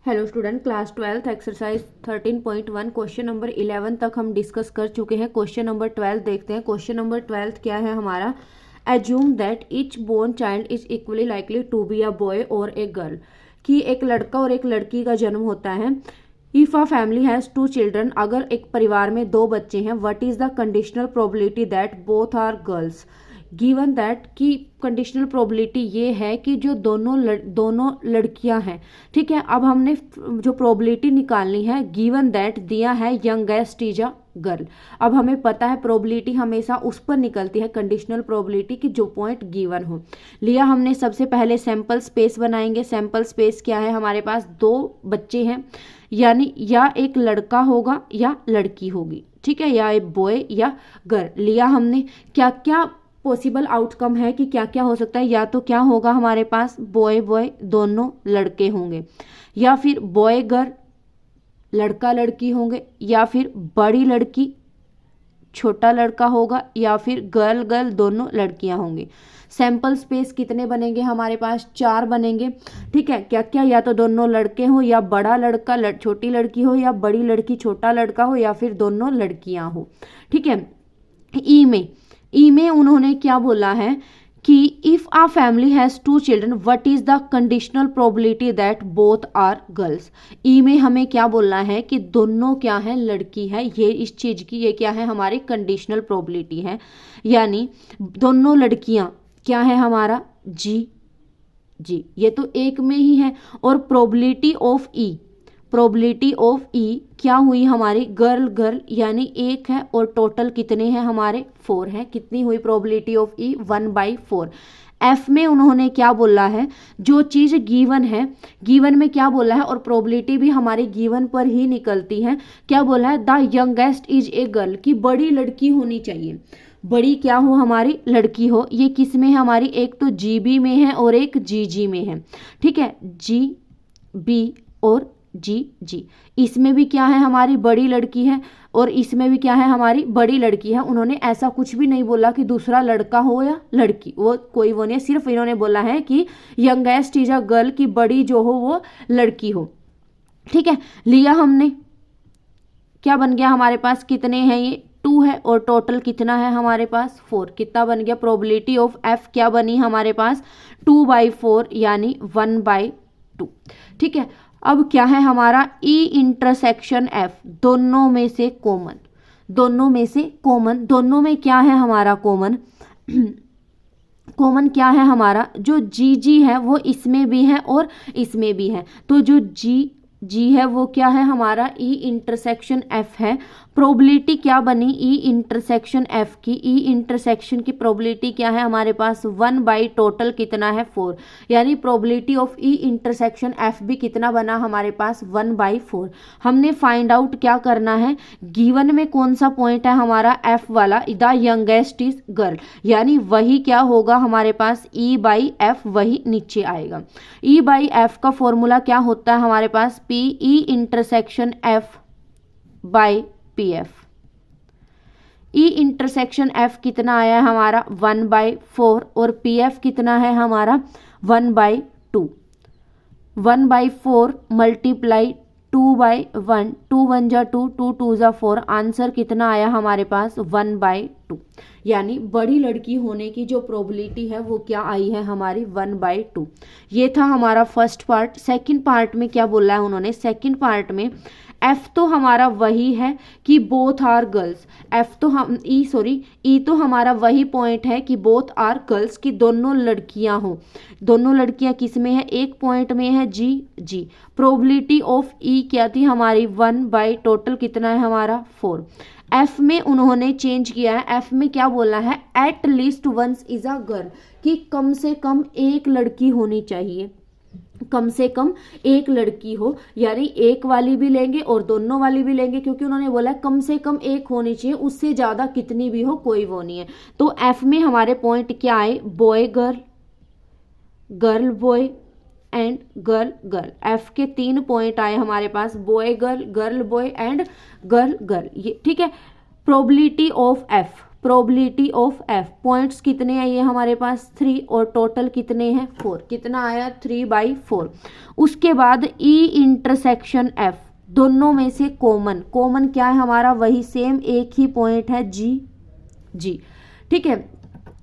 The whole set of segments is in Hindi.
Hello student, class 12 exercise 13.1 question number 11 तक हम डिस्कस कर चुके हैं। क्वेश्चन नंबर 12 देखते हैं। क्वेश्चन नंबर 12 क्या है हमारा? Assume that each born child is equally likely to be a boy और ए गर्ल, कि एक लड़का और एक लड़की का जन्म होता है। If a family has two children, अगर एक परिवार में दो बच्चे हैं, what is the conditional probability that both are girls. Given that की कंडीशनल प्रोबेबिलिटी ये है कि जो दोनों लड़कियां हैं, ठीक है। अब हमने जो प्रोबेबिलिटी निकालनी है, गिवन दैट दिया है यंगेस्ट इज अ गर्ल। अब हमें पता है प्रोबेबिलिटी हमेशा उस पर निकलती है, कंडीशनल प्रोबेबिलिटी की जो पॉइंट गिवन हो। लिया हमने सबसे पहले सैंपल स्पेस बनाएंगे। सैंपल स्पेस क्या है हमारे पास? दो बच्चे हैं, यानी या एक लड़का होगा या लड़की होगी, ठीक है, या एक बॉय या गर्ल। लिया हमने क्या क्या पॉसिबल आउटकम है कि क्या क्या हो सकता है। या तो क्या होगा हमारे पास, बॉय बॉय दोनों लड़के होंगे, या फिर बॉय गर्ल लड़का लड़की होंगे, या फिर बड़ी लड़की छोटा लड़का होगा, या फिर गर्ल गर्ल दोनों लड़कियां होंगी। सैंपल स्पेस कितने बनेंगे हमारे पास? 4 बनेंगे, ठीक है। क्या क्या? या तो दोनों लड़के हो, या बड़ा लड़का छोटी लड़की हो, या बड़ी लड़की छोटा लड़का हो, या फिर दोनों लड़कियां हो, ठीक है। ई में उन्होंने क्या बोला है कि if a family has two children what is the conditional probability that both are girls. E में हमें क्या बोलना है कि दोनों क्या है, लड़की है। ये इस चीज की ये क्या है हमारी कंडीशनल प्रोबेबिलिटी है, यानी दोनों लड़कियां क्या है हमारा, जी जी, ये तो एक में ही है। और प्रोबेबिलिटी ऑफ ई क्या हुई हमारी, गर्ल गर्ल, यानी एक है, और टोटल कितने हैं हमारे, 4 हैं। कितनी हुई प्रोबेबिलिटी ऑफ ई? 1/4। एफ में उन्होंने क्या बोला है, जो चीज गिवन है, गिवन में क्या बोला है, और प्रोबेबिलिटी भी हमारी गिवन पर ही निकलती है। क्या बोला है? The youngest is a girl, की बड़ी लड़की होनी चाहिए। बड़ी क्या हो हमारी, लड़की हो। ये किस में है हमारी? एक तो जीबी में है और एक जीजी में है, ठीक है। जी बी और जी जी, इसमें भी क्या है हमारी, बड़ी लड़की है, और इसमें भी क्या है हमारी, बड़ी लड़की है। उन्होंने ऐसा कुछ भी नहीं बोला कि दूसरा लड़का हो या लड़की, वो कोई वो नहीं, सिर्फ इन्होंने बोला है कि यंगेस्ट इज अ गर्ल, की बड़ी जो हो वो लड़की हो, ठीक है। लिया हमने, क्या बन गया हमारे पास, कितने हैं ये, 2 है, और टोटल कितना है हमारे पास, 4। कितना बन गया? प्रोबेबिलिटी ऑफ एफ क्या बनी हमारे पास, 2/4, यानी 1/2, ठीक है। अब क्या है हमारा, ई इंटरसेक्शन एफ, दोनों में से कॉमन, दोनों में से कॉमन, दोनों में क्या है हमारा कॉमन कॉमन क्या है हमारा, जो जी जी है वो इसमें भी है और इसमें भी है। तो जो जी जी है वो क्या है हमारा, ई इंटरसेक्शन एफ है। प्रोबेबिलिटी क्या बनी, ई इंटरसेक्शन एफ की, ई इंटरसेक्शन की प्रोबेबिलिटी क्या है हमारे पास, 1 टोटल कितना है, 4, यानी probability of E intersection F भी कितना बना हमारे पास, 1/4। हमने फाइंड आउट क्या करना है, गिवन में कौन सा पॉइंट है हमारा, एफ वाला, द यंगेस्ट इज गर्ल, यानी वही क्या होगा हमारे पास, E/F वही नीचे आएगा। E/F का फॉर्मूला क्या होता है हमारे पास, P E intersection F by P F. E intersection F कितना आया है हमारा, 1/4, और पी एफ कितना है हमारा, 1/2। 1/4 मल्टीप्लाई 2/1, 2 1 जा 2, 2 2 जा 4, आंसर कितना आया हमारे पास, 1/2। यानी बड़ी लड़की होने की जो प्रोबेबिलिटी है वो क्या आई है हमारी, 1/2। ये था हमारा फर्स्ट पार्ट। सेकंड पार्ट में क्या बोला है उन्होंने, सेकंड पार्ट में एफ तो हमारा वही है कि बोथ आर गर्ल्स, एफ तो हम ई तो हमारा वही पॉइंट है कि बोथ आर गर्ल्स, की दोनों लड़कियां हो। दोनों लड़कियां किस में है, एक पॉइंट में है, जी जी। प्रोबेबिलिटी ऑफ ई क्या थी हमारी, 1 टोटल कितना है हमारा, 4। एफ में उन्होंने चेंज किया है, एफ में क्या बोला है, at least once is a girl, कि कम से कम एक लड़की होनी चाहिए, कम से कम एक लड़की हो, यानी एक वाली भी लेंगे और दोनों वाली भी लेंगे, क्योंकि उन्होंने बोला कम से कम एक होनी चाहिए, उससे ज़्यादा कितनी भी हो कोई वो नहीं है। तो एफ में हमारे पॉइंट क्या आए, boy girl, girl boy and girl girl. F के 3 पॉइंट आए हमारे पास, boy girl, girl boy and girl girl, ये ठीक है। Probability of F, probability of F, points कितने हैं ये हमारे पास 3 और टोटल कितने हैं 4, कितना आया 3/4। उसके बाद ई इंटरसेक्शन एफ, दोनों में से कॉमन, कॉमन क्या है हमारा, वही सेम एक ही पॉइंट है जी, ठीक है।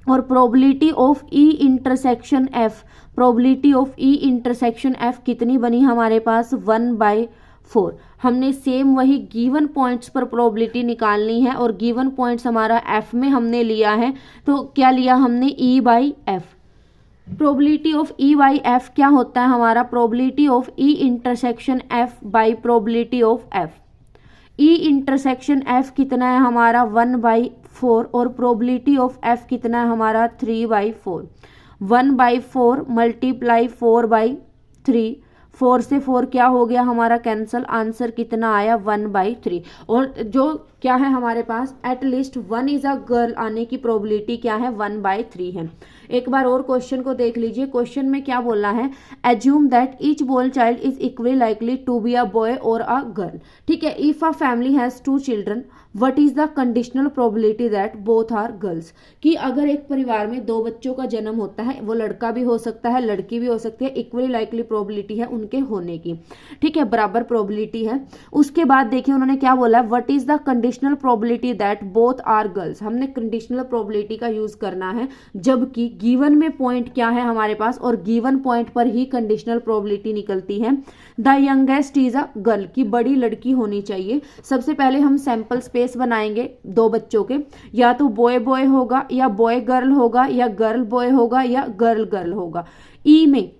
और probability of E intersection F, probability of E intersection F कितनी बनी हमारे पास 1/4। हमने सेम वही गिवन पॉइंट्स पर प्रोबेबिलिटी निकालनी है और गिवन पॉइंट्स हमारा एफ में हमने लिया है, तो क्या लिया हमने E/F। प्रोबेबिलिटी ऑफ E/F क्या होता है हमारा, probability of E intersection F by probability of F. E intersection F कितना है हमारा 1/4 और प्रोबेबिलिटी ऑफ एफ कितना है हमारा 3/4। 1/4 मल्टीप्लाई 4/3, 4 से 4 क्या हो गया हमारा कैंसल, आंसर कितना आया 1/3। और जो क्या है हमारे पास एटलीस्ट 1 इज अ गर्ल आने की प्रोबेबिलिटी क्या है 1/3 है। एक बार और क्वेश्चन को देख लीजिए, क्वेश्चन में क्या बोला है, assume that each born child is equally likely to be a boy और अ गर्ल, ठीक है। If a family has 2 children what is the conditional probability that both are girls, कि अगर एक परिवार में 2 बच्चों का जन्म होता है, वो लड़का भी हो सकता है लड़की भी हो सकती है, इक्वली लाइकली प्रोबेबिलिटी है उनके होने की, ठीक है, बराबर प्रोबेबिलिटी है। उसके बाद देखिए उन्होंने क्या बोला, what is the conditional probability that both are girls, हमने कंडीशनल प्रोबेबिलिटी का यूज करना है जबकि गिवन में पॉइंट क्या है हमारे पास, और गिवन पॉइंट पर ही कंडीशनल प्रोबेबिलिटी निकलती है। The youngest is a girl, की बड़ी लड़की होनी चाहिए। सबसे पहले हम सैंपल स्पेस बनाएंगे 2 बच्चों के, या तो बॉय बॉय होगा या बॉय गर्ल होगा या गर्ल बॉय होगा या गर्ल गर्ल होगा। ई में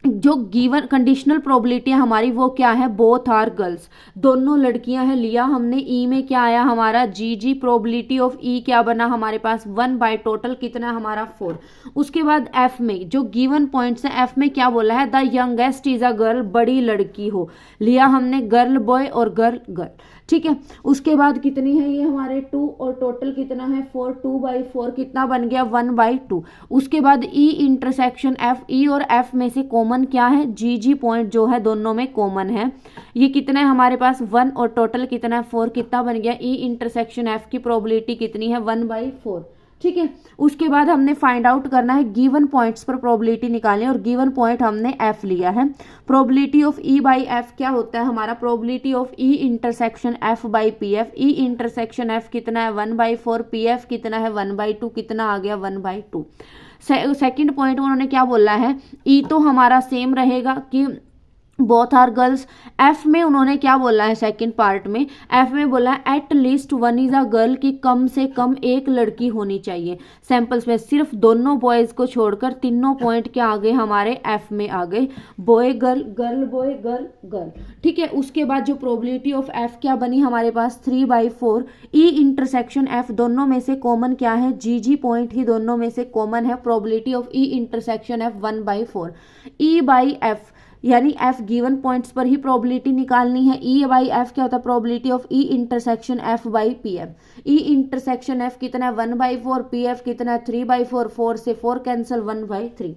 जो गिवन कंडीशनल प्रोबेबिलिटी है हमारी वो क्या है, बोथ आर गर्ल्स, दोनों लड़कियां हैं, लिया हमने। ई में क्या आया हमारा जी, प्रोबेबिलिटी ऑफ ई क्या बना हमारे पास 1 टोटल कितना हमारा 4। उसके बाद एफ में जो गिवन पॉइंट्स है, एफ में क्या बोला है, the youngest is a girl, बड़ी लड़की हो, लिया हमने गर्ल बॉय और गर्ल गर्ल, ठीक है। उसके बाद कितनी है ये हमारे 2 और टोटल कितना है 4, 2/4 कितना बन गया 1/2। उसके बाद ई इंटरसेक्शन एफ, ई और एफ में से कॉमन क्या है, जी पॉइंट जो है दोनों में कॉमन है, ये कितना है हमारे पास 1 और टोटल कितना है 4, कितना बन गया ई इंटरसेक्शन एफ की प्रोबेबिलिटी कितनी है 1/4, ठीक है। उसके बाद हमने फाइंड आउट करना है गिवन पॉइंट्स पर प्रोबेबिलिटी निकालनी है और गिवन पॉइंट हमने एफ लिया है। Probability of E by F क्या होता है हमारा, probability of E intersection F by P F. E intersection F कितना है 1/4, पी एफ कितना है 1/2, कितना आ गया 1/2। सेकेंड पॉइंट उन्होंने क्या बोला है, ई तो हमारा सेम रहेगा कि बोथ आर गर्ल्स। एफ में उन्होंने क्या बोला है, सेकंड पार्ट में एफ में बोला है at least 1 is a girl, की कम से कम एक लड़की होनी चाहिए। सैंपल्स में सिर्फ दोनों बॉयज को छोड़कर तीनों पॉइंट क्या आ गए हमारे एफ में आ गए, boy girl, girl boy, girl girl, ठीक है। उसके बाद जो प्रोबेबिलिटी ऑफ एफ क्या बनी हमारे पास 3/4। ई इंटरसेक्शन एफ दोनों में से कॉमन क्या है, जी पॉइंट ही दोनों में से कॉमन है, probability of E intersection F 1/4। E by F यानी एफ गिवन पॉइंट्स पर ही प्रोबेबिलिटी निकालनी है। ई बाई एफ क्या होता है, probability of E intersection F by P F. E intersection F कितना है 1/4, पी एफ कितना है 3/4, 4 से 4 कैंसिल 1/3।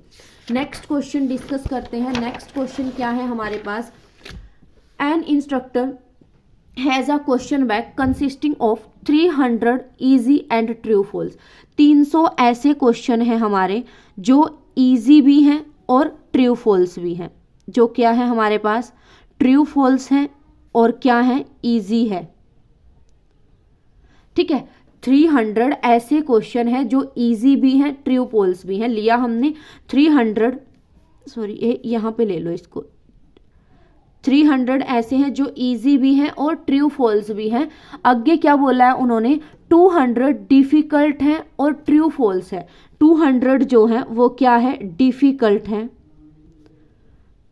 नेक्स्ट क्वेश्चन डिस्कस करते हैं। नेक्स्ट क्वेश्चन क्या है हमारे पास, an instructor has a question bank consisting of 300 easy and true false. 300 ऐसे क्वेश्चन हैं हमारे जो इजी भी हैं और ट्रू फॉल्स भी हैं। जो क्या है हमारे पास ट्रू फॉल्स है और क्या है इजी है, ठीक है। 300 ऐसे क्वेश्चन है जो इजी भी हैं ट्रू फॉल्स भी हैं, लिया हमने 300, सॉरी यहाँ पे ले लो इसको, 300 ऐसे हैं जो इजी भी हैं और ट्रू फॉल्स भी हैं। आगे क्या बोला है उन्होंने, 200 डिफिकल्ट हैं और ट्रू फॉल्स है। 200 जो है वो क्या है, डिफिकल्ट है।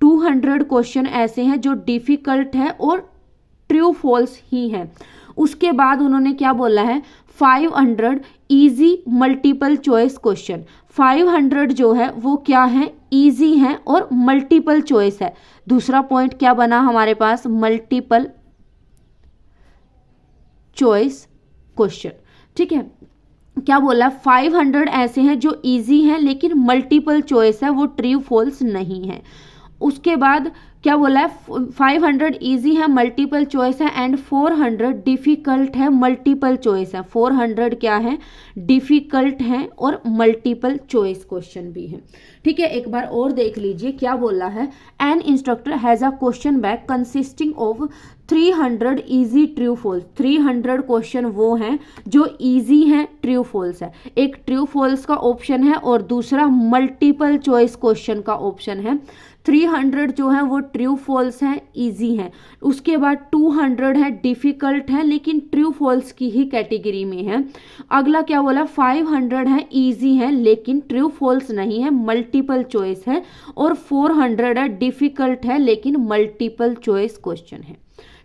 200 क्वेश्चन ऐसे हैं जो डिफिकल्ट है और ट्रू फॉल्स ही हैं। उसके बाद उन्होंने क्या बोला है, 500 इजी मल्टीपल चॉइस क्वेश्चन। 500 जो है वो क्या है, इजी है और मल्टीपल चॉइस है। दूसरा पॉइंट क्या बना हमारे पास, मल्टीपल चॉइस क्वेश्चन, ठीक है। क्या बोला, 500 ऐसे हैं जो इजी हैं लेकिन मल्टीपल चॉइस है, वो ट्रू फॉल्स नहीं है। उसके बाद क्या बोला है, 500 इजी है, मल्टीपल चॉइस है, एंड 400 डिफिकल्ट है, मल्टीपल चॉइस है। 400 क्या है, डिफिकल्ट है और मल्टीपल चॉइस क्वेश्चन भी है। ठीक है, एक बार और देख लीजिए क्या बोला है। An instructor has a question bank consisting of 300 easy true false. 300 question वो हैं जो इजी हैं, ट्रू फॉल्स है। एक ट्रू फॉल्स का ऑप्शन है और दूसरा मल्टीपल चॉइस क्वेश्चन का ऑप्शन है। 300 जो है वो ट्रू फॉल्स है, इजी है। उसके बाद 200 है, डिफिकल्ट है लेकिन ट्रू फॉल्स की ही कैटेगरी में है। अगला क्या बोला, 500 है, इजी है लेकिन ट्रू फॉल्स नहीं है, मल्टीपल चॉइस है। और 400 है, डिफिकल्ट है लेकिन मल्टीपल चॉइस क्वेश्चन है।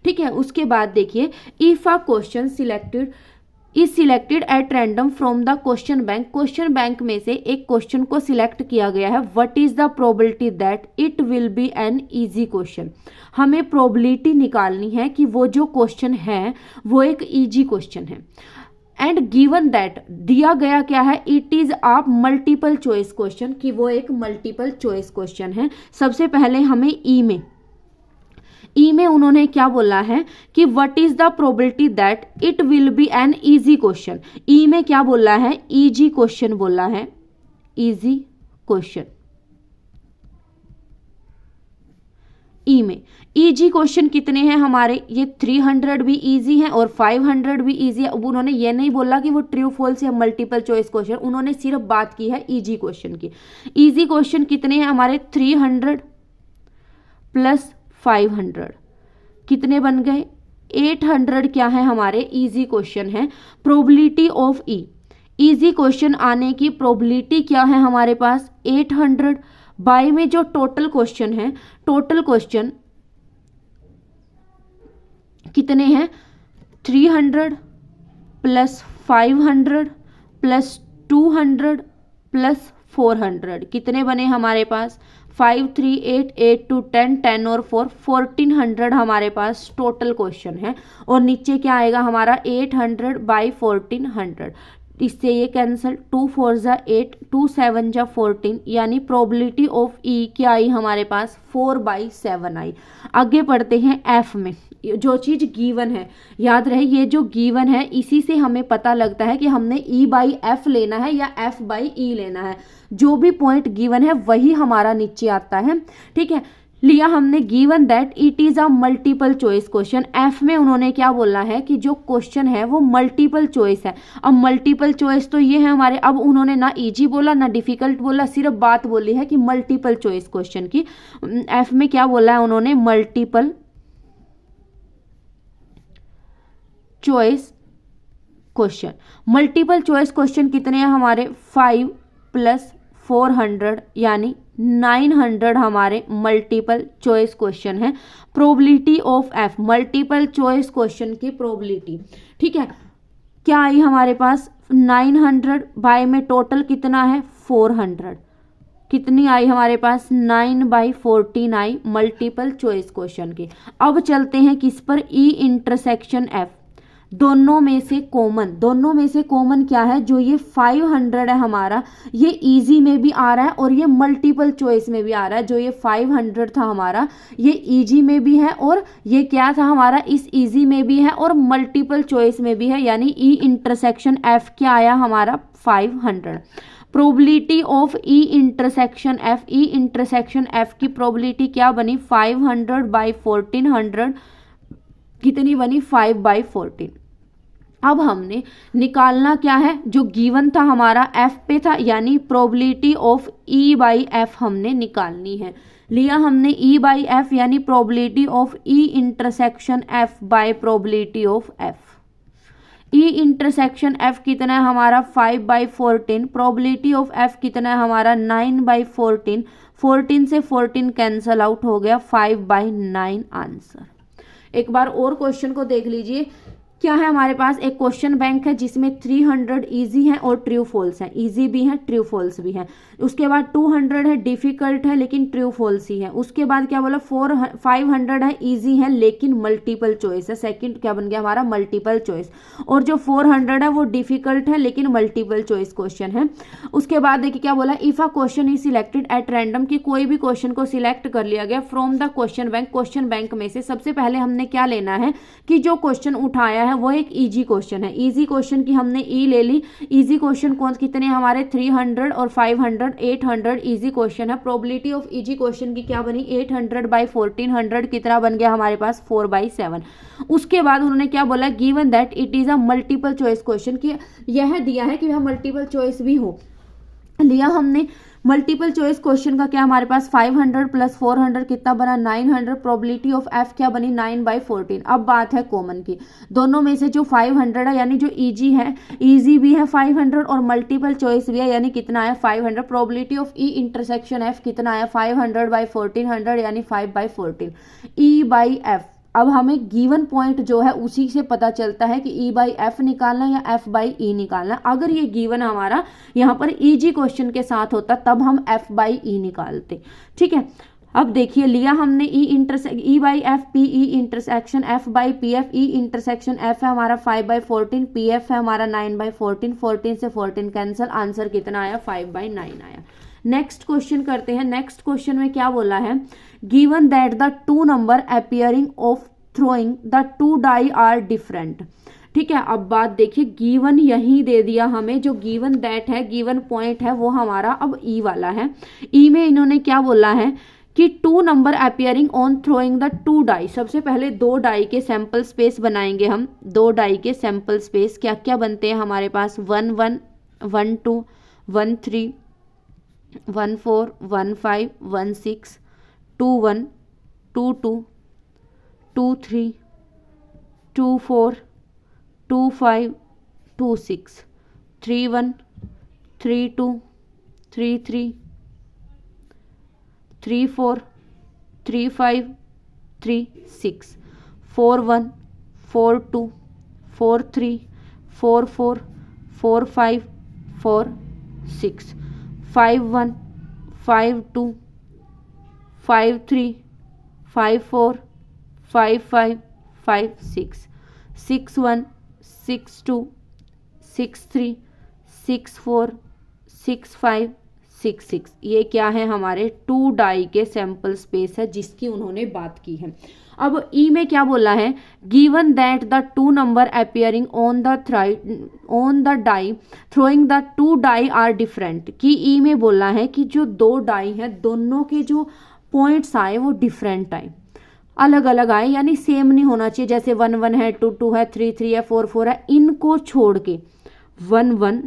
ठीक है, उसके बाद देखिए, if a question selected is selected at random from the question bank. Question bank में से एक क्वेश्चन को सिलेक्ट किया गया है, what is the probability that it will be an easy question. हमें प्रोबेबिलिटी निकालनी है कि वो जो क्वेश्चन है वो एक इजी क्वेश्चन है। एंड गिवन दैट, दिया गया क्या है, it is a multiple choice question, कि वो एक मल्टीपल चॉइस क्वेश्चन है। सबसे पहले हमें ई में उन्होंने क्या बोला है कि what is the probability that it will be an easy question. E में क्या बोला है, इजी क्वेश्चन बोला है, इजी क्वेश्चन। ई में इजी क्वेश्चन कितने हैं हमारे, ये 300 भी इजी है और 500 भी इजी है। अब उन्होंने ये नहीं बोला कि वो ट्रू फॉल्स या मल्टीपल चॉइस क्वेश्चन, उन्होंने सिर्फ बात की है इजी क्वेश्चन की। इजी क्वेश्चन कितने हैं हमारे, 300 प्लस 500 कितने बन गए, 800 क्या है हमारे, इजी क्वेश्चन है। प्रोबेबिलिटी ऑफ इजी क्वेश्चन आने की प्रोबेबिलिटी क्या है हमारे पास, 800। बाय में जो टोटल क्वेश्चन है, टोटल क्वेश्चन कितने हैं, 300 प्लस 500 प्लस 200 प्लस 400 कितने बने हमारे पास, 5 3 8 8 2 10 10 और 4 1400 हमारे पास टोटल क्वेश्चन है। और नीचे क्या आएगा हमारा, 800 बाई 1400। इससे ये कैंसिल, 2 4 जा 8, 2 7 जा 14, यानी प्रोबेबिलिटी ऑफ ई क्या आई हमारे पास, 4/7 आई। आगे पढ़ते हैं एफ में। जो चीज़ गिवन है, याद रहे ये जो गिवन है इसी से हमें पता लगता है कि हमने ई बाई एफ लेना है या एफ बाई ई लेना है। जो भी पॉइंट गिवन है वही हमारा नीचे आता है। ठीक है, लिया हमने given that it is a multiple choice question. F में उन्होंने क्या बोला है कि जो क्वेश्चन है वो मल्टीपल चॉइस है। अब मल्टीपल चॉइस तो ये है हमारे, अब उन्होंने ना इजी बोला ना डिफिकल्ट बोला, सिर्फ बात बोली है कि मल्टीपल चॉइस क्वेश्चन की। एफ में क्या बोला है उन्होंने, multiple choice question. Multiple choice question कितने हैं हमारे, 5 प्लस 400 यानी 900 हमारे मल्टीपल चॉइस क्वेश्चन है। Probability of F, multiple choice question की प्रोबेबिलिटी। ठीक है, क्या आई हमारे पास, 900 बाय में टोटल कितना है, 400 कितनी आई हमारे पास, 9/14 आई मल्टीपल चॉइस क्वेश्चन की। अब चलते हैं किस पर, ई इंटरसेक्शन एफ। दोनों में से कॉमन क्या है, जो ये 500 है हमारा, ये इजी में भी आ रहा है और ये मल्टीपल चॉइस में भी आ रहा है। जो ये 500 था हमारा, ये इजी में भी है और ये क्या था हमारा, इस इजी में भी है और मल्टीपल चॉइस में भी है, यानी ई इंटरसेक्शन एफ क्या आया हमारा, 500। Probability of E intersection F की प्रोबेबिलिटी क्या बनी, 500/1400 कितनी बनी, 5/14। अब हमने निकालना क्या है, जो गिवन था हमारा एफ पे था, यानी probability of E by F हमने निकालनी है। लिया हमने ई बाई एफ यानी probability of E intersection F bye probability of F. E intersection F कितना है हमारा, 5/14। प्रोबेबिलिटी ऑफ एफ कितना है हमारा, 9/14। 14 से 14 कैंसल आउट हो गया, 5/9 आंसर। एक बार और क्वेश्चन को देख लीजिए। क्या है हमारे पास, एक क्वेश्चन बैंक है जिसमें 300 इजी है और ट्रू फॉल्स है, इजी भी है ट्रू फॉल्स भी है। उसके बाद 200 है डिफिकल्ट है लेकिन ट्रू फॉल्स ही है। उसके बाद क्या बोला, 500 है इजी है लेकिन मल्टीपल चॉइस है, सेकंड क्या बन गया हमारा मल्टीपल चॉइस। और जो 400 है वो डिफिकल्ट है लेकिन मल्टीपल चॉइस क्वेश्चन है। उसके बाद देखिए क्या बोला, if a question is selected at random, की कोई भी क्वेश्चन को सिलेक्ट कर लिया गया from the question bank, question bank में से सबसे पहले हमने क्या लेना है कि जो क्वेश्चन उठाया है वो एक इजी क्वेश्चन है। इजी क्वेश्चन की हमने ई ले ली। इजी क्वेश्चन कौन कितने हमारे 300 और 500, 800 इजी क्वेश्चन है। प्रोबेबिलिटी ऑफ इजी क्वेश्चन की क्या बनी, 800/1400 कितना बन गया हमारे पास 4/7। उसके बाद उन्होंने क्या बोला, given that it is a multiple choice question, की यह दिया है कि वह मल्टीपल चॉइस भी हो, लिया हमने मल्टीपल चॉइस क्वेश्चन का क्या हमारे पास 500 + 400 कितना बना 900। प्रोबेबिलिटी ऑफ एफ क्या बनी 9/14। अब बात है कॉमन की, दोनों में से जो 500 है यानी जो इजी है, इजी भी है 500 और मल्टीपल चॉइस भी है यानी कितना है 500। Probability of E intersection F कितना है 500/1400 यानी 5/14 E/F। अब हमें गिवन पॉइंट जो है उसी से पता चलता है कि E/F निकालना या F/E निकालना। अगर ये गिवन हमारा यहाँ पर इजी क्वेश्चन के साथ होता तब हम F/E निकालते, ठीक है। अब देखिए लिया हमने E/F PE intersection F/PF, E intersection F है हमारा 5/14, PF है हमारा 9/14, 14 से 14 कैंसिल, आंसर कितना आया 5/9 आया। नेक्स्ट क्वेश्चन करते हैं। नेक्स्ट क्वेश्चन में क्या बोला है, given that the two number appearing of throwing the two die are different. ठीक है, अब बात देखिए, गिवन यही दे दिया हमें, जो गिवन दैट है, गिवन पॉइंट है वो हमारा अब ई वाला है। ई में इन्होंने क्या बोला है कि two number appearing on throwing the two die. सबसे पहले दो डाई के सैंपल स्पेस बनाएंगे हम। दो डाई के सैंपल स्पेस क्या क्या बनते हैं हमारे पास, 1 1 1 2 1 3 1 4 1 5 1 6 2 1 2 2 2 3 2 4 2 5 2 6 3 1 3 2 3 3 3 4 3 5 3 6 4 1 4 2 4 3 4 4 4 5 4 6 5 1 5 2 5 3 5 4 5 5 5 6 6 1 6 2 6 3 6 4 6 5 6 6। ये क्या है हमारे टू डाई के सैंपल स्पेस है जिसकी उन्होंने बात की है। अब ई में क्या बोला है, given that the two number appearing on the die throwing the two die are different. कि ई में बोला है कि जो दो डाई है दोनों के जो पॉइंट्स आए वो डिफरेंट आए, अलग अलग आए, यानी सेम नहीं होना चाहिए। जैसे 1 1 है, 2 2 है, 3 3 है, 4 4 है, इनको छोड़ के 1 1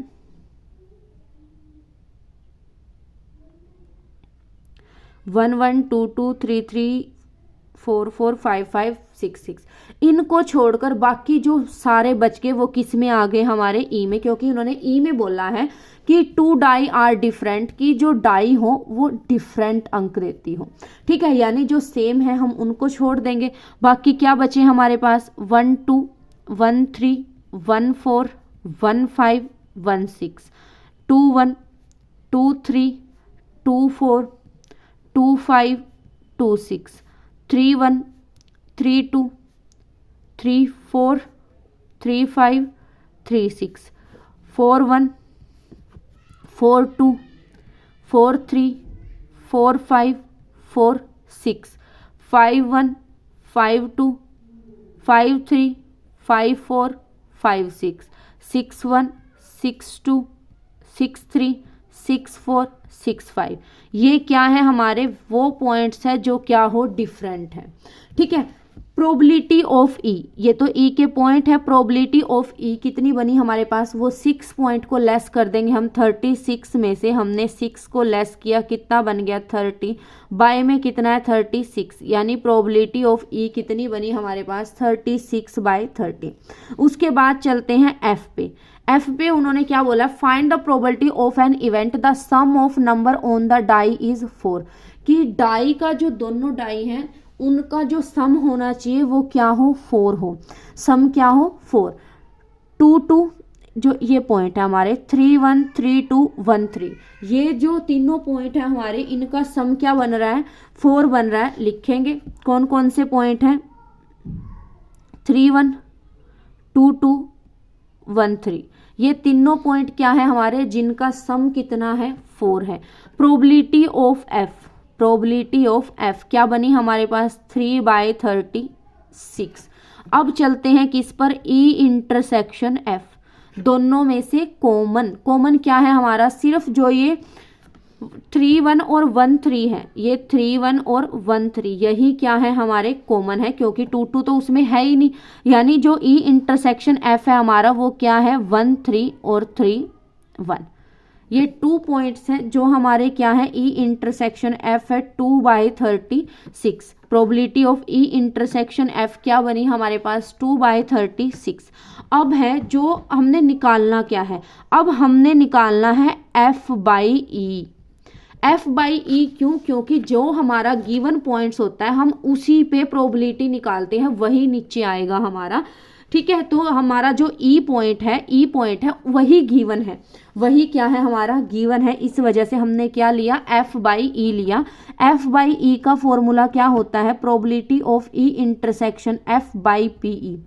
1 1 2 2 3 3 4 4 5 5 6 6, इनको छोड़कर बाकी जो सारे बच के वो किस में आ गए हमारे ई में, क्योंकि उन्होंने ई में बोला है कि टू डाई आर डिफरेंट, की जो डाई हो वो डिफरेंट अंक देती हो। ठीक है, यानी जो सेम है हम उनको छोड़ देंगे। बाकी क्या बचे हमारे पास 1 2 1 3 1 4 1 5 1 6 2 1 2 3 2 4 2 5 2 6 3 1 3 2 3 4 3 5 3 6 4 1 4 2 4 3 4 5 4 6 5 1 5 2 5 3 5 4 5 6 6 1 6 2 6 3 6 4 6 5। ये क्या है हमारे वो पॉइंट्स है जो क्या हो डिफरेंट है। ठीक है, प्रोबेबिलिटी ऑफ ई, ये तो ई के पॉइंट है। प्रोबेबिलिटी ऑफ ई कितनी बनी हमारे पास, वो 6 पॉइंट को लेस कर देंगे हम। 36 में से हमने 6 को लेस किया, कितना बन गया 30, बाय में कितना है 36, यानी प्रोबेबिलिटी ऑफ ई कितनी बनी हमारे पास 36/30। उसके बाद चलते हैं एफ पे। एफ पे उन्होंने क्या बोला, find the probability of an event the sum of number on the die is 4। कि डाई का जो दोनों डाई हैं उनका जो सम होना चाहिए वो क्या हो, 4 हो। सम क्या हो, 4। 2 2 जो ये पॉइंट है हमारे 3 1 3 2 1 3, ये जो तीनों पॉइंट है हमारे, इनका सम क्या बन रहा है, 4 बन रहा है। लिखेंगे कौन कौन से पॉइंट हैं, 3 1 2 2 1 3, ये तीनों पॉइंट क्या है हमारे, जिनका सम कितना है, 4 है। Probability of F, probability of F क्या बनी हमारे पास, 3/36। अब चलते हैं किस पर, ई इंटरसेक्शन एफ, दोनों में से कॉमन, कॉमन क्या है हमारा, सिर्फ जो ये 3 1 और 1 3 है, ये 3 1 और 1 3 यही क्या है हमारे कॉमन है, क्योंकि 2 2 तो उसमें है ही नहीं। यानी जो ई इंटरसेक्शन एफ है हमारा वो क्या है, 1 3 और 3 1। ये 2 पॉइंट्स हैं जो हमारे क्या है, ई इंटरसेक्शन एफ है 2/36। Probability of E intersection F क्या बनी हमारे पास, 2/36। अब है जो हमने निकालना क्या है, अब हमने निकालना है F by E. F by E क्यों, क्योंकि जो हमारा गिवन पॉइंट्स होता है हम उसी पे प्रोबेबिलिटी निकालते हैं, वही नीचे आएगा हमारा। ठीक है, तो हमारा जो ई पॉइंट है वही गिवन है, वही क्या है हमारा गिवन है। इस वजह से हमने क्या लिया, एफ बाई ई लिया। एफ बाई ई का फॉर्मूला क्या होता है, probability of E intersection F by P E.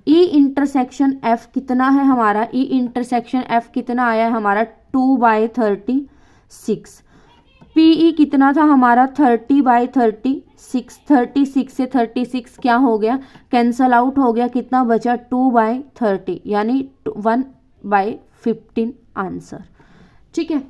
E intersection F कितना है हमारा, ई इंटरसेक्शन एफ कितना आया है हमारा, 2/36। पीई कितना था हमारा, 30/36। 36 से 36 क्या हो गया, कैंसल आउट हो गया, कितना बचा, 2/30 यानी 1/15 आंसर। ठीक है,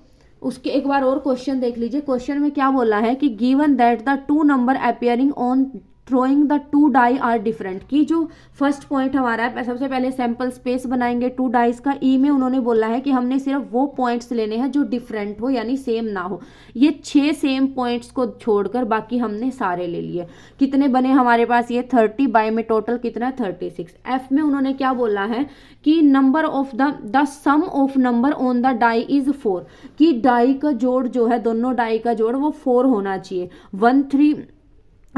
उसके एक बार और क्वेश्चन देख लीजिए। क्वेश्चन में क्या बोला है कि given that the 2 number appearing on throwing the 2 die are different, की जो फर्स्ट पॉइंट हमारा है, सबसे पहले सैंपल स्पेस बनाएंगे 2 डाइस का। ई में उन्होंने बोला है कि हमने सिर्फ वो पॉइंट्स लेने हैं जो डिफरेंट हो, यानी सेम ना हो। ये 6 सेम पॉइंट्स को छोड़कर बाकी हमने सारे ले लिए। कितने बने हमारे पास, ये 30 बाई में टोटल कितना है, 36। एफ में उन्होंने क्या बोला है कि number of the sum of number on the die is 4, कि डाई का जोड़ जो है, दोनों डाई का जोड़ वो 4 होना चाहिए। 1 3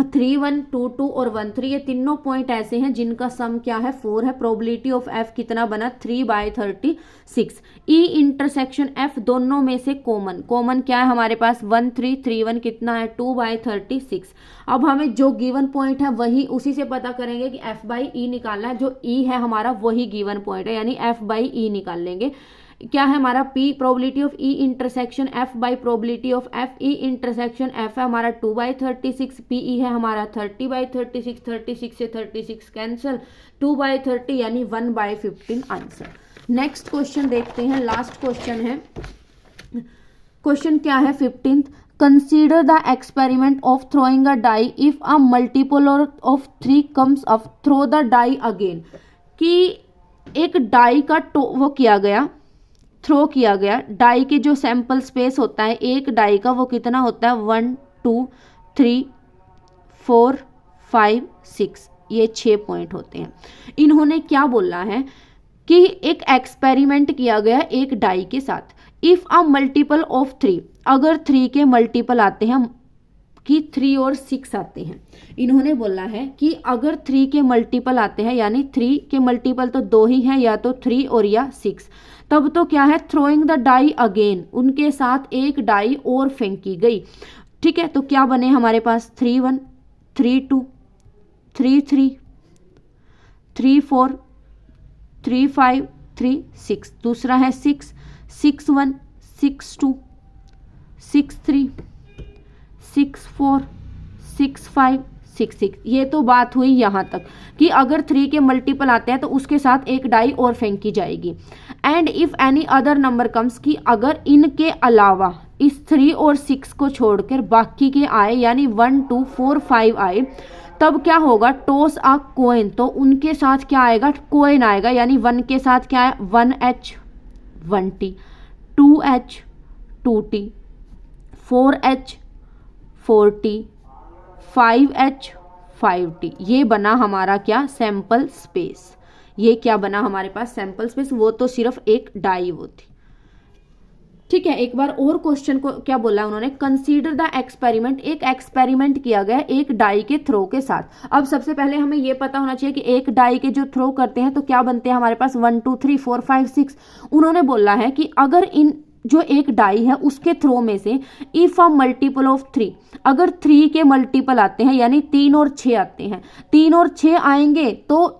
3 1 2 2 और 1 3, ये तीनों पॉइंट ऐसे हैं जिनका सम क्या है, 4 है। प्रोबेबिलिटी ऑफ एफ कितना बना, 3/36। ई इंटरसेक्शन एफ दोनों में से कॉमन, कॉमन क्या है हमारे पास, 1 3 3 1 कितना है, 2/36। अब हमें जो गिवन पॉइंट है वही उसी से पता करेंगे कि एफ बाई ई निकालना है। जो ई है हमारा वही गिवन पॉइंट है, यानी एफ बाई ई निकाल लेंगे। क्या है हमारा, P probability of E intersection F by probability of F. E intersection F है हमारा 2/36, पी ई है हमारा 30/36। 36 से 36 कैंसिल, 2/30 यानी 1/15 आंसर। नेक्स्ट क्वेश्चन देखते हैं, लास्ट क्वेश्चन है। क्वेश्चन क्या है, 15th, consider the experiment of throwing a die if a multiple of 3 comes up, throw the die again. कि एक डाई का वो किया गया, थ्रो किया गया, डाई के जो सैंपल स्पेस होता है एक डाई का वो कितना होता है, 1 2 3 4 5 6, ये 6 पॉइंट होते हैं। इन्होंने क्या बोला है कि एक एक्सपेरिमेंट किया गया एक डाई के साथ। इफ अ मल्टीपल ऑफ 3, अगर 3 के मल्टीपल आते हैं, कि 3 और 6 आते हैं। इन्होंने बोला है कि अगर 3 के मल्टीपल आते हैं, यानी 3 के मल्टीपल तो 2 ही हैं, या तो 3 और या 6, तब तो क्या है, थ्रोइंग द डाई अगेन, उनके साथ एक डाई और फेंकी गई। ठीक है, तो क्या बने हमारे पास, 3 1 3 2 3 3 3 4 3 5 3 6, दूसरा है 6 6 1 6 2 6 3 6 4 6 5 6 6। ये तो बात हुई यहाँ तक कि अगर 3 के मल्टीपल आते हैं तो उसके साथ एक डाई और फेंकी जाएगी। And if any other number comes, कि अगर इनके अलावा इस 3 और 6 को छोड़कर बाकी के आए, यानी 1 2 4 5 आए, तब क्या होगा, टॉस अ कॉइन, तो उनके साथ क्या आएगा, कॉइन आएगा। यानी 1 के साथ क्या है, 1H 1T, 2H 2T, 4H 4T, 5H 5T। ये बना हमारा क्या, सैंपल स्पेस। ये क्या बना हमारे पास, सैंपल स्पेस। वो तो सिर्फ एक डाई वो थी। ठीक है, एक बार और क्वेश्चन को क्या बोला उन्होंने, कंसीडर द एक्सपेरिमेंट, एक एक्सपेरिमेंट किया गया एक डाई के थ्रो के साथ। अब सबसे पहले हमें यह पता होना चाहिए कि एक डाई के जो थ्रो करते हैं तो क्या बनते हैं हमारे पास 1 2 3 4 5 6। उन्होंने बोला है कि अगर इन जो एक डाई है उसके थ्रो में से इफ अ मल्टीपल ऑफ 3, अगर 3 के मल्टीपल आते हैं यानी 3 और 6 आते हैं, 3 और 6 आएंगे तो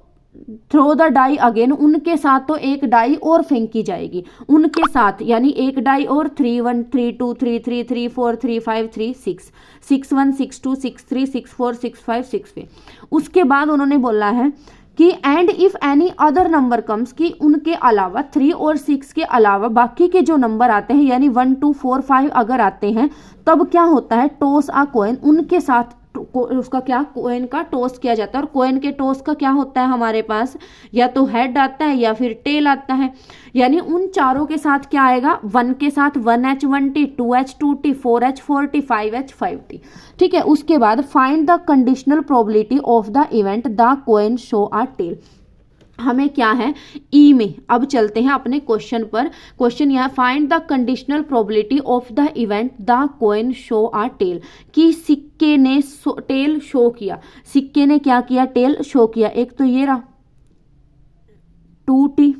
थ्रो द डाई अगेन, उनके साथ तो एक डाई और फेंकी जाएगी उनके साथ, यानी एक डाई और 3 1 3 2 3 3 3 4 3 5 3 6 6 1 6 2 6 3 6 4 6 5 6 5। उसके बाद उन्होंने बोला है कि and if any other number comes, कि उनके अलावा 3 और 6 के अलावा बाकी के जो नंबर आते हैं यानी 1 2 4 5 अगर आते हैं तब क्या होता है, टॉस अ कॉइन, उनके साथ उसका क्या कॉइन का टॉस किया जाता है। और कॉइन के टॉस का क्या होता है हमारे पास, या तो हेड आता है या फिर टेल आता है, यानी उन चारों के साथ क्या आएगा, 1 के साथ 1H 1T 2H 2T 4H 4T 5H 5T। ठीक है, उसके बाद find the conditional probability of the event the coin show a tail. हमें क्या है ई में, अब चलते हैं अपने क्वेश्चन पर। क्वेश्चन यह find the conditional probability of the event the coin show a tail, कि सिक्के ने टेल शो किया, सिक्के ने क्या किया, टेल शो किया। एक तो ये रहा 2T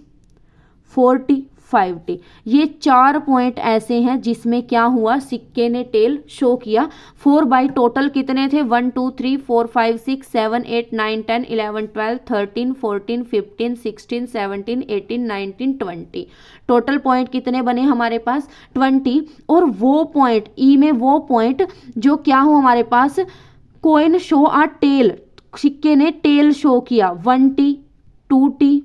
4T 5T, ये 4 पॉइंट ऐसे हैं जिसमें क्या हुआ, सिक्के ने टेल शो किया। 4 बाई टोटल कितने थे, 1 2 3 4 5 6 7 8 9 10 11 12 13 14 15 16 17 18 19 20। टोटल पॉइंट कितने बने हमारे पास, 20। और वो पॉइंट ई में, वो पॉइंट जो क्या हो हमारे पास, कॉइन शो अ टेल, सिक्के ने टेल शो किया, 1T 2T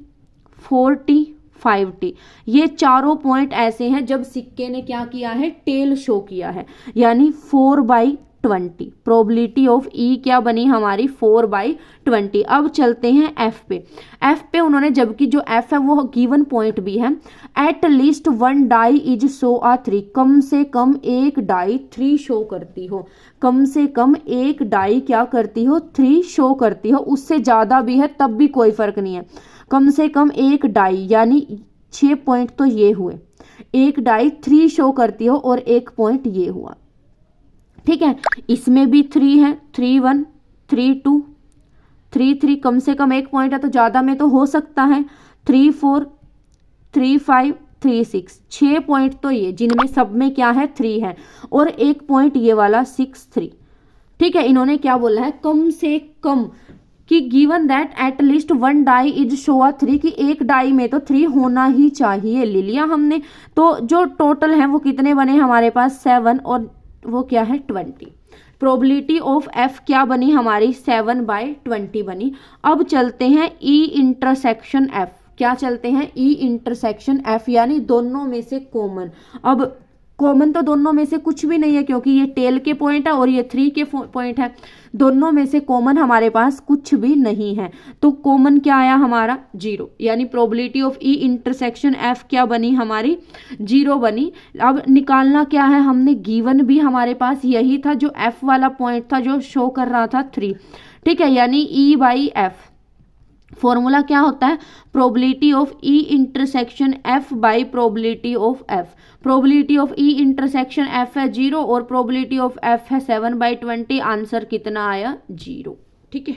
4T 5T। ये चारों पॉइंट ऐसे हैं जब सिक्के ने क्या किया है, टेल शो किया है, यानी 4/20। प्रोबेबिलिटी ऑफ ई क्या बनी हमारी, 4/20। अब चलते हैं एफ पे। एफ पे उन्होंने, जबकि जो एफ है वो गिवन पॉइंट भी है, at least 1 die is show a 3, कम से कम एक डाई 3 शो करती हो, कम से कम एक डाई क्या करती हो, 3 शो करती हो। उससे ज्यादा भी है तब भी कोई फर्क नहीं है, कम से कम एक डाई, यानी 6 पॉइंट तो ये हुए, एक डाई 3 शो करती हो और एक पॉइंट ये हुआ। ठीक है, इसमें भी 3 है, 3 1 3 2 3 3, कम से कम एक पॉइंट है तो ज़्यादा में तो हो सकता है, 3 4 3 5 3 6, 6 पॉइंट तो ये, जिनमें सब में क्या है 3 है, और एक पॉइंट ये वाला 6 3। ठीक है, इन्होंने क्या बोला है, कम से कम, कि given that at least 1 die is show a 3, कि एक डाई में तो 3 होना ही चाहिए, ले लिया हमने। तो जो टोटल है वो कितने बने हमारे पास, 7, और वो क्या है 20। प्रोबेबिलिटी ऑफ एफ क्या बनी हमारी, 7/20 बनी। अब चलते हैं ई इंटरसेक्शन एफ, क्या चलते हैं, ई इंटरसेक्शन एफ, यानी दोनों में से कॉमन। अब कॉमन तो दोनों में से कुछ भी नहीं है क्योंकि ये टेल के पॉइंट है और ये 3 के पॉइंट है, दोनों में से कॉमन हमारे पास कुछ भी नहीं है, तो कॉमन क्या आया हमारा, 0, यानी probability of E intersection F क्या बनी हमारी, 0 बनी। अब निकालना क्या है, हमने गिवन भी हमारे पास यही था, जो एफ वाला पॉइंट था जो शो कर रहा था 3। ठीक है, यानी ई बाई एफ, फॉर्मूला क्या होता है, probability of E intersection F by probability of F. Probability of E intersection F है 0 और प्रोबेबिलिटी ऑफ एफ है 7/20, आंसर कितना आया, 0। ठीक है।